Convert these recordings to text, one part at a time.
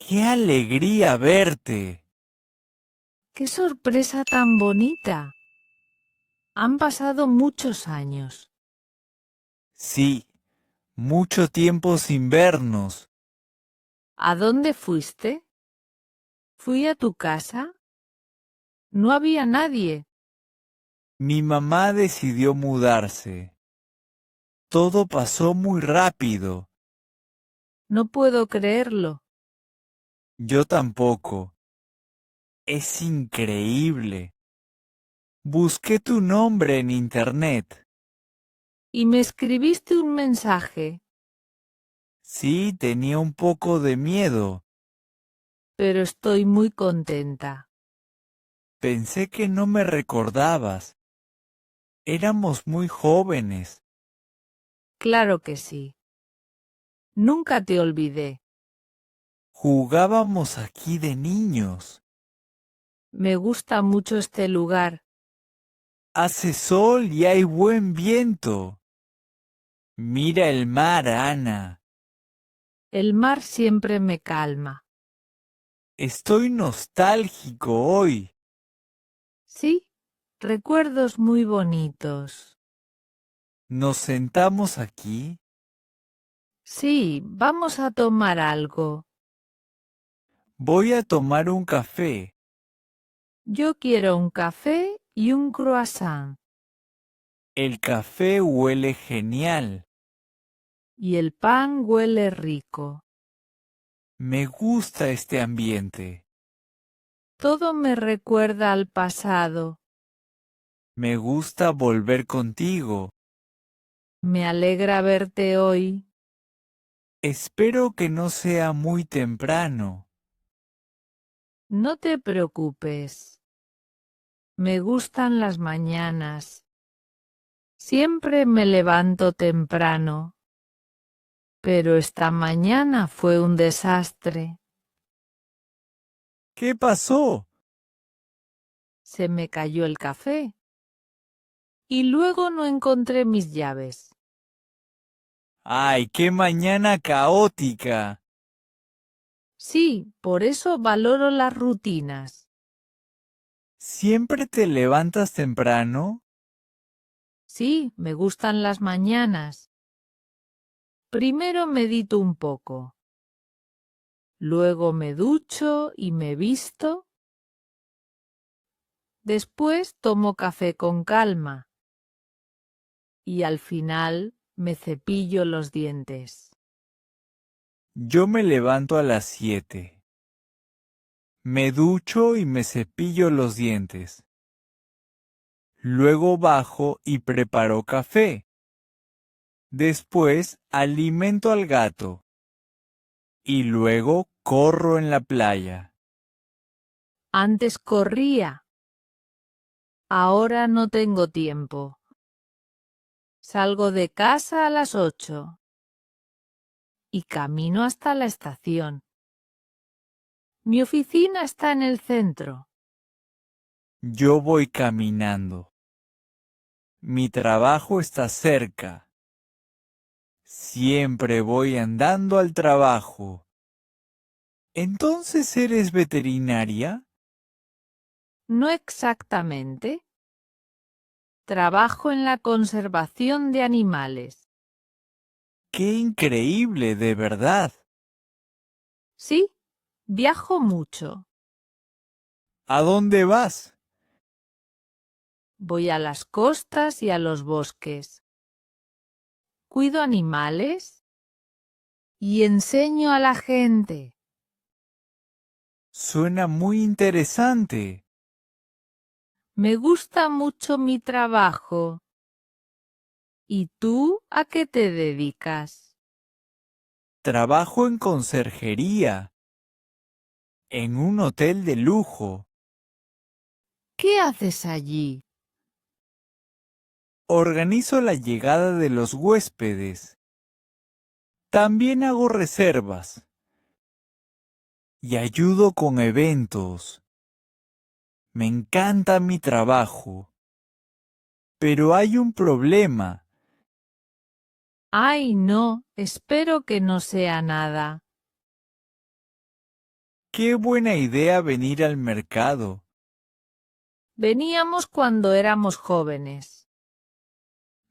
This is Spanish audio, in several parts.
¡Qué alegría verte! ¡Qué sorpresa tan bonita! Han pasado muchos años. Sí, mucho tiempo sin vernos. ¿A dónde fuiste? Fui a tu casa. No había nadie. Mi mamá decidió mudarse. Todo pasó muy rápido. No puedo creerlo. Yo tampoco. Es increíble. Busqué tu nombre en internet. Y me escribiste un mensaje, Sí, tenía un poco de miedo. pero estoy muy contenta. Pensé que no me recordabas. Éramos muy jóvenes. Claro que sí. Nunca te olvidé. Jugábamos aquí de niños. Me gusta mucho este lugar. Hace sol y hay buen viento. Mira el mar, Ana. El mar siempre me calma. Estoy nostálgico hoy. Sí, recuerdos muy bonitos. Nos sentamos aquí. Sí, vamos a tomar algo. Voy a tomar un café. Yo quiero un café y un croissant. El café huele genial. Y el pan huele rico. Me gusta este ambiente. Todo me recuerda al pasado. Me gusta volver contigo. Me alegra verte hoy. Espero que no sea muy temprano. No te preocupes. Me gustan las mañanas. Siempre me levanto temprano. Pero esta mañana fue un desastre. ¿Qué pasó? Se me cayó el café. Y luego no encontré mis llaves. ¡Ay, qué mañana caótica! Sí, por eso valoro las rutinas. ¿Siempre te levantas temprano? Sí, me gustan las mañanas. Primero medito un poco. Luego me ducho y me visto. Después tomo café con calma. Y al final me cepillo los dientes. Yo me levanto a las 7. Me ducho y me cepillo los dientes. Luego bajo y preparo café. Después alimento al gato. Y luego corro en la playa. Antes corría. Ahora no tengo tiempo. Salgo de casa a las 8 y camino hasta la estación. Mi oficina está en el centro. Yo voy caminando. Mi trabajo está cerca. Siempre voy andando al trabajo. ¿Entonces eres veterinaria? No exactamente. Trabajo en la conservación de animales. ¡Qué increíble, de verdad! Sí, viajo mucho. ¿A dónde vas? Voy a las costas y a los bosques. Cuido animales y enseño a la gente. Suena muy interesante. Me gusta mucho mi trabajo. ¿Y tú a qué te dedicas? Trabajo en conserjería, en un hotel de lujo. ¿Qué haces allí? Organizo la llegada de los huéspedes. También hago reservas y ayudo con eventos. Me encanta mi trabajo. Pero hay un problema. Ay, no, espero que no sea nada. Qué buena idea venir al mercado. Veníamos cuando éramos jóvenes.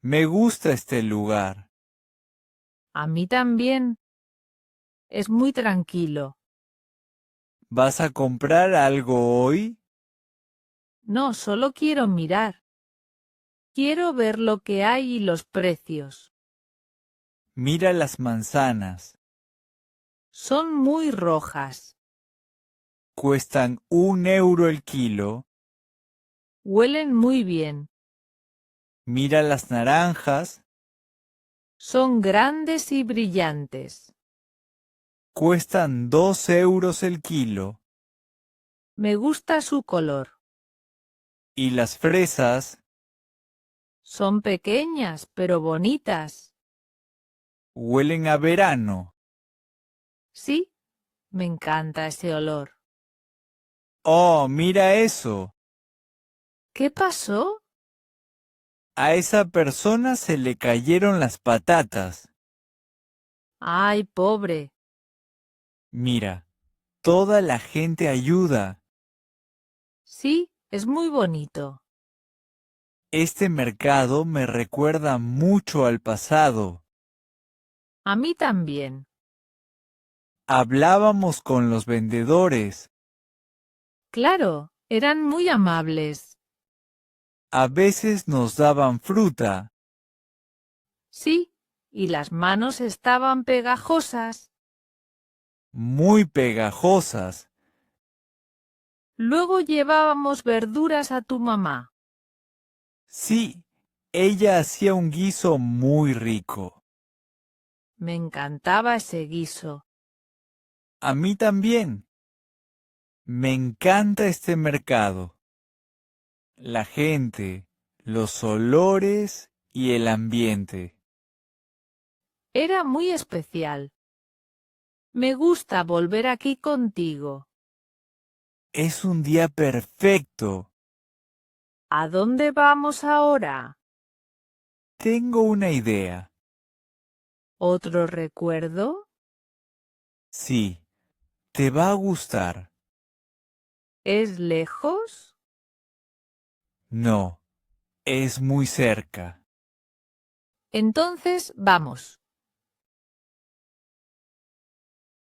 Me gusta este lugar. A mí también. Es muy tranquilo. ¿Vas a comprar algo hoy? No, solo quiero mirar. Quiero ver lo que hay y los precios. Mira las manzanas. Son muy rojas. Cuestan 1 € el kilo. Huelen muy bien. Mira las naranjas. Son grandes y brillantes. Cuestan 2 € el kilo. Me gusta su color. Y las fresas Son pequeñas, pero bonitas. huelen a verano. Sí, me encanta ese olor. Oh, mira eso. ¿Qué pasó? A esa persona se le cayeron las patatas. Ay, pobre. Mira, toda la gente ayuda. Sí, es muy bonito. Este mercado me recuerda mucho al pasado. A mí también. Hablábamos con los vendedores. Claro, eran muy amables. A veces nos daban fruta. Sí, y las manos estaban pegajosas. Muy pegajosas. Luego llevábamos verduras a tu mamá. Sí, ella hacía un guiso muy rico. Me encantaba ese guiso. A mí también. Me encanta este mercado. La gente, los olores y el ambiente. Era muy especial. Me gusta volver aquí contigo. Es un día perfecto. ¿A dónde vamos ahora? Tengo una idea. ¿Otro recuerdo? Sí, te va a gustar. ¿Es lejos? No, es muy cerca. Entonces vamos.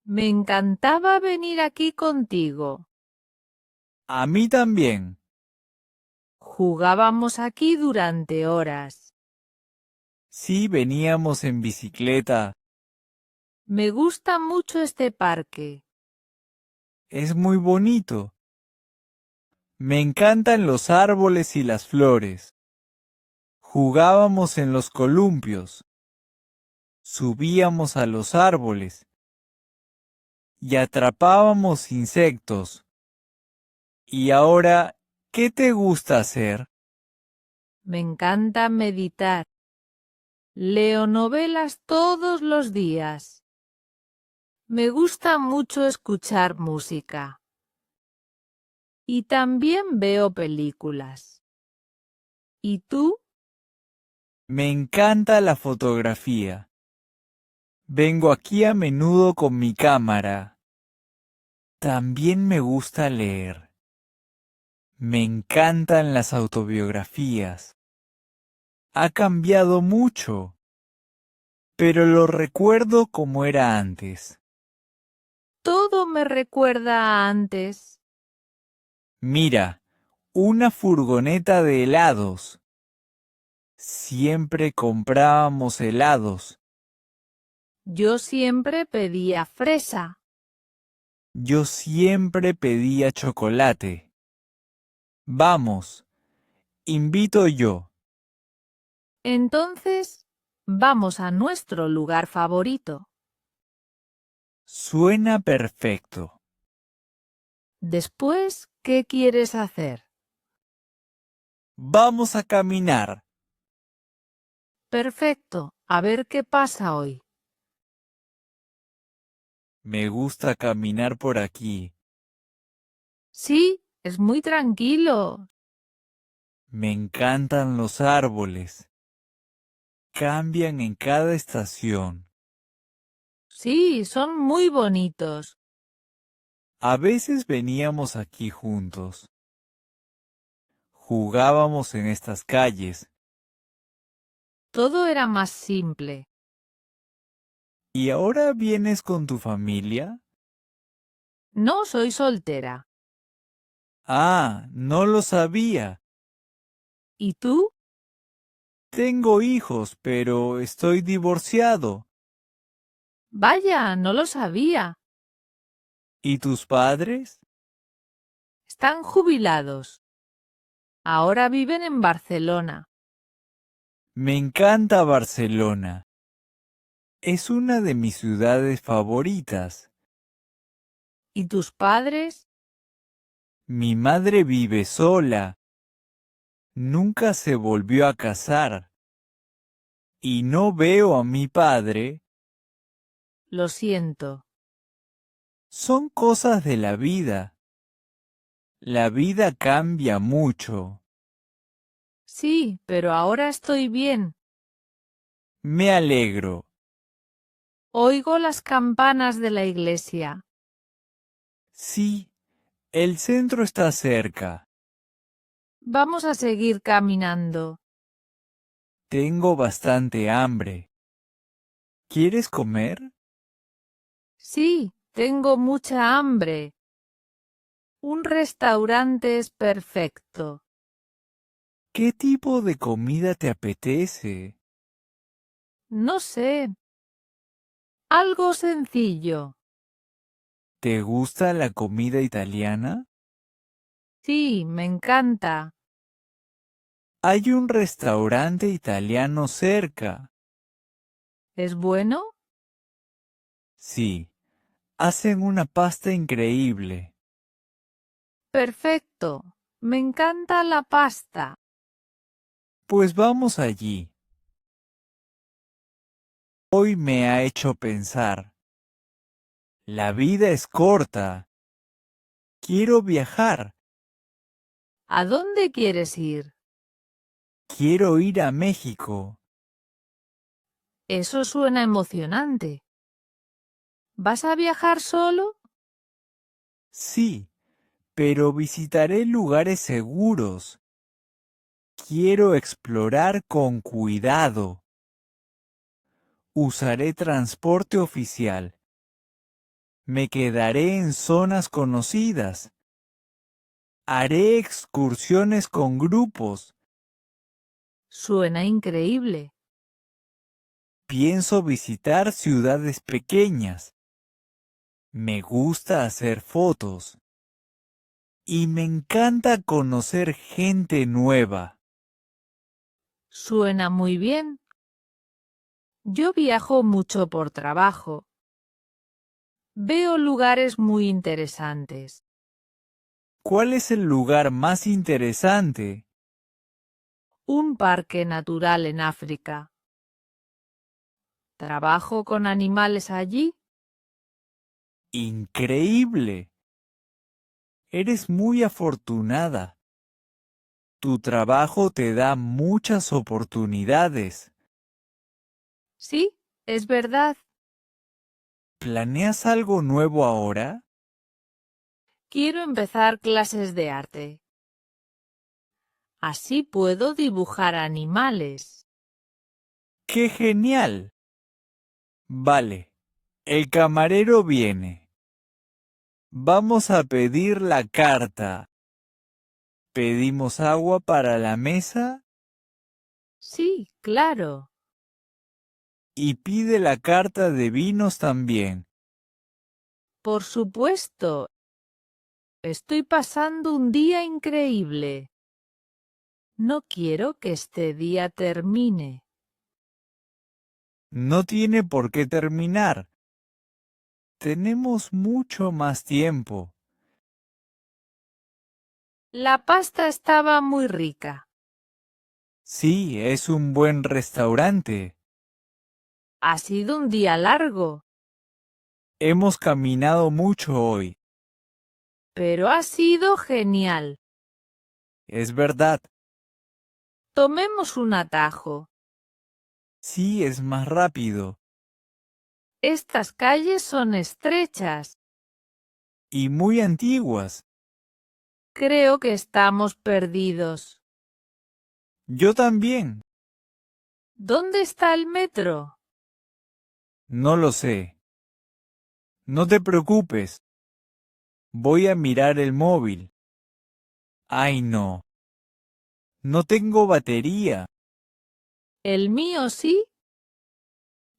Me encantaba venir aquí contigo. A mí también. Jugábamos aquí durante horas. Sí, veníamos en bicicleta. Me gusta mucho este parque. Es muy bonito. Me encantan los árboles y las flores. Jugábamos en los columpios. Subíamos a los árboles y atrapábamos insectos. Y ahora, ¿qué te gusta hacer? Me encanta meditar. Leo novelas todos los días. Me gusta mucho escuchar música. Y también veo películas. ¿Y tú? Me encanta la fotografía. Vengo aquí a menudo con mi cámara. También me gusta leer. Me encantan las autobiografías. Ha cambiado mucho, pero lo recuerdo como era antes. Todo me recuerda a antes. Mira, una furgoneta de helados. Siempre comprábamos helados. Yo siempre pedía fresa. Yo siempre pedía chocolate. Vamos, invito yo. Entonces, vamos a nuestro lugar favorito. Suena perfecto. Después, ¿qué quieres hacer? Vamos a caminar. Perfecto, a ver qué pasa hoy. Me gusta caminar por aquí. Sí, es muy tranquilo. Me encantan los árboles. Cambian en cada estación. Sí, son muy bonitos. A veces veníamos aquí juntos. Jugábamos en estas calles. Todo era más simple. ¿Y ahora vienes con tu familia? No soy soltera. Ah, no lo sabía. ¿Y tú? Tengo hijos, pero estoy divorciado. Vaya, no lo sabía. ¿Y tus padres? Están jubilados. Ahora viven en Barcelona. Me encanta Barcelona. Es una de mis ciudades favoritas. ¿Y tus padres? Mi madre vive sola. Nunca se volvió a casar. Y no veo a mi padre. Lo siento. Son cosas de la vida. La vida cambia mucho. Sí, pero ahora estoy bien. Me alegro. Oigo las campanas de la iglesia. Sí, el centro está cerca. Vamos a seguir caminando. Tengo bastante hambre. ¿Quieres comer? Sí, tengo mucha hambre. Un restaurante es perfecto. ¿Qué tipo de comida te apetece? No sé. Algo sencillo. ¿Te gusta la comida italiana? Sí, me encanta. Hay un restaurante italiano cerca. ¿Es bueno? Sí, hacen una pasta increíble. Perfecto. Me encanta la pasta. Pues vamos allí. Hoy me ha hecho pensar. La vida es corta. Quiero viajar. ¿A dónde quieres ir? Quiero ir a México. Eso suena emocionante. ¿Vas a viajar solo? Sí, pero visitaré lugares seguros. Quiero explorar con cuidado. Usaré transporte oficial. Me quedaré en zonas conocidas. Haré excursiones con grupos. Suena increíble. Pienso visitar ciudades pequeñas. Me gusta hacer fotos. Y me encanta conocer gente nueva. Suena muy bien. Yo viajo mucho por trabajo. Veo lugares muy interesantes. ¿Cuál es el lugar más interesante? Un parque natural en África. ¿Trabajo con animales allí? Increíble. Eres muy afortunada. Tu trabajo te da muchas oportunidades. Sí, es verdad. ¿Planeas algo nuevo ahora? Quiero empezar clases de arte. Así puedo dibujar animales. ¡Qué genial! Vale, el camarero viene. Vamos a pedir la carta. ¿Pedimos agua para la mesa? Sí, claro. Y pide la carta de vinos también. Por supuesto. Estoy pasando un día increíble. No quiero que este día termine. No tiene por qué terminar. Tenemos mucho más tiempo. La pasta estaba muy rica. Sí, es un buen restaurante. Ha sido un día largo, Hemos caminado mucho hoy. pero ha sido genial. Es verdad. Tomemos un atajo. Sí, es más rápido. Estas calles son estrechas. y muy antiguas. Creo que estamos perdidos. Yo también. ¿Dónde está el metro? No lo sé. No te preocupes. Voy a mirar el móvil. Ay, no. No tengo batería. ¿El mío sí?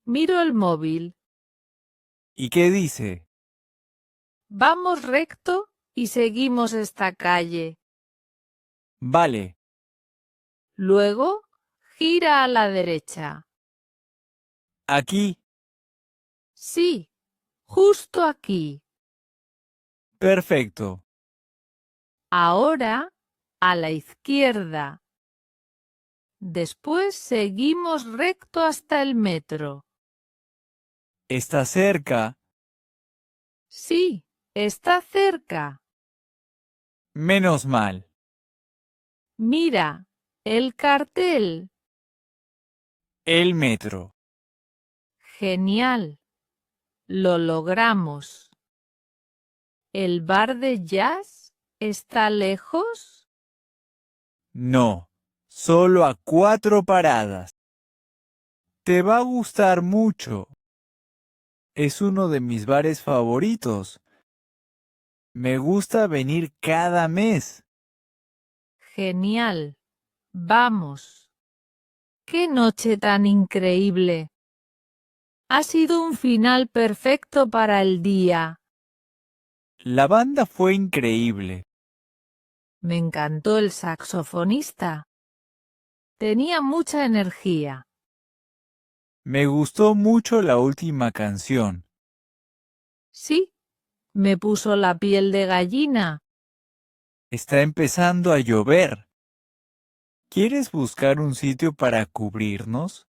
Miro el móvil. ¿Y qué dice? Vamos recto y seguimos esta calle. Vale. Luego, gira a la derecha. Aquí. Sí, justo aquí. Perfecto. Ahora, a la izquierda. Después seguimos recto hasta el metro. Está cerca. Sí, está cerca. Menos mal. Mira, el cartel. El metro. Genial. Lo logramos. ¿El bar de jazz está lejos? No. Solo a 4 paradas. Te va a gustar mucho. Es uno de mis bares favoritos. Me gusta venir cada mes. Genial. Vamos. ¡Qué noche tan increíble! Ha sido un final perfecto para el día. La banda fue increíble. Me encantó el saxofonista. Tenía mucha energía. Me gustó mucho la última canción. Sí, me puso la piel de gallina. Está empezando a llover. ¿Quieres buscar un sitio para cubrirnos?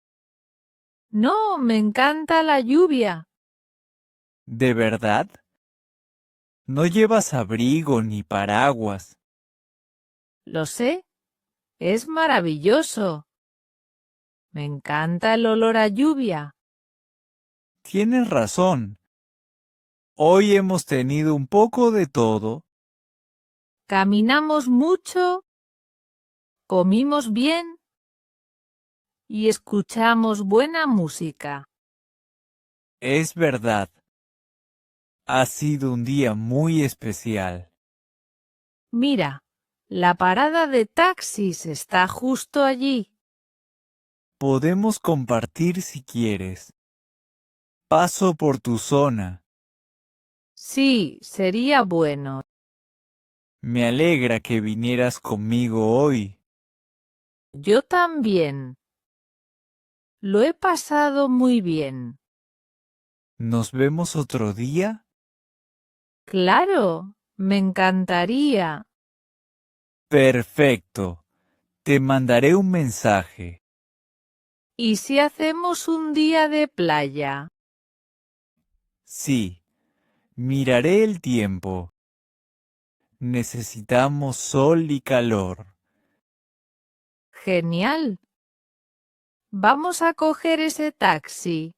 No, me encanta la lluvia. ¿De verdad? No llevas abrigo ni paraguas. Lo sé. Es maravilloso. Me encanta el olor a lluvia. Tienes razón. Hoy hemos tenido un poco de todo. Caminamos mucho, comimos bien y escuchamos buena música. Es verdad. Ha sido un día muy especial. Mira, la parada de taxis está justo allí. Podemos compartir si quieres. Paso por tu zona. Sí, sería bueno. Me alegra que vinieras conmigo hoy. Yo también. Lo he pasado muy bien. ¿Nos vemos otro día? Claro, me encantaría. Perfecto. Te mandaré un mensaje. ¿Y si hacemos un día de playa? Sí. Miraré el tiempo. Necesitamos sol y calor. Genial. Vamos a coger ese taxi.